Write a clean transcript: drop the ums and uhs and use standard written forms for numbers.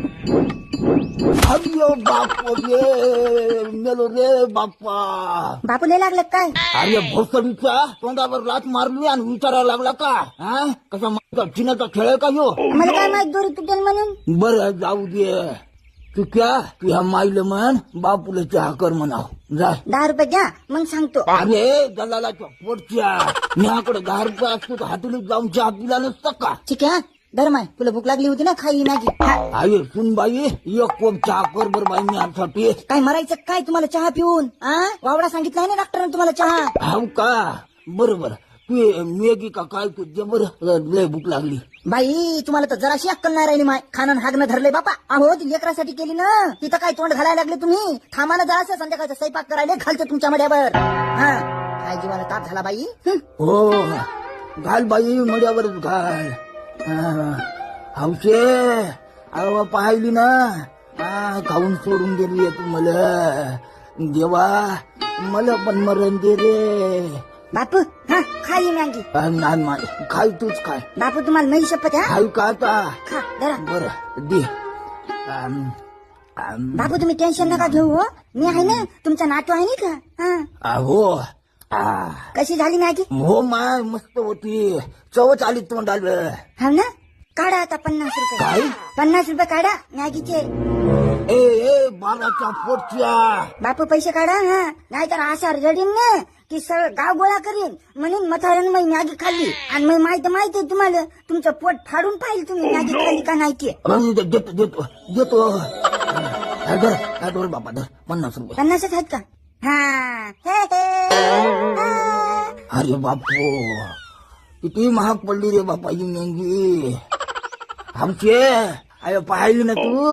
अरे बाप रे मेलो रे बाप्पा. बापू लय लागलं काय? अरे भोसडीच्या तोंडावर लात मारली आणि विचारायला लागला का? हा कसा माझा चिन्हाचा खेळ आहे का ह्यो? मला काय माहित दोरी तुटेल म्हणून. बरं जाऊ दे. तू क्या तू ह्या माईला म्हण बापूला चहा कर म्हणाव जा. 10 रुपये द्या मग सांगतो. अरे दलालाच्या पोटच्या माझ्याकडे 10 रुपये असतो तर हातुलीत जाऊन चहा पिला नसतं का? ठीक आहे धर्माय तुला भूक लागली होती ना खाई मॅगी. आई सुन बाई एक कोप चहा कर बर बाई मी आमसाठी. काय मरायचं काय तुम्हाला चहा पिऊन? वावडा सांगितलाय ना डॉक्टरने तुम्हाला चहा. हाव का बरोबर तू मेगी का काय तू जे बरं लय भूक लागली. बाई तुम्हाला तर जराशी अक्कल नाही राहिली माय. खाणं हागणं धरलंय बापा. अहो ती लेकरासाठी केली ना तिथं काय तोंड घालायला लागले तुम्ही. थांबाला जरासं संध्याकाळचा स्वयंपाक करायला घालतो तुमच्या मड्यावर. हा काय जीवाला ताप झाला बाई. हो घाल बाई मड्यावरच घाल. हौशे अहो पाहिली ना खाऊन सोडून गेली तू मला. देवा मला पण मरण दे रे बापू. हा खाई मॅगी. नाही खाय तूच खाय. बापू तुम्हाला नाही शपथ. हा खाय का आता खा जरा. बरं दे. बापू तुम्ही टेन्शन नका घेऊ हो. मी आहे ना तुमचा नातू आहे नाही का. हो कशी झाली मॅगी? हो माय मस्त होती. चवच आली तोंडाला. हा ना काढा आता 50 रुपये. काय 50 रुपये काढा मॅगीचे. ए ए बालाच्या पोटच्या. बापू पैसे काढा. हा नाहीतर असा रडीन ना की सगळं गाव गोळा करीन म्हणून मथाऱ्यानं मी मॅगी खाल्ली आणि मी माहिती आहे तुम्हाला तुमचं पोट फाडून पाहिजे तुम्ही मॅगी खाल्ली का नाही ते. देतो देतो देतो. धर बाबा धर 50 रुपये. 50च आहेत का? हा अरे बापू किती महाग पडली रे बापा ही मेंगी. आमचे अरे पाहिली ना तू.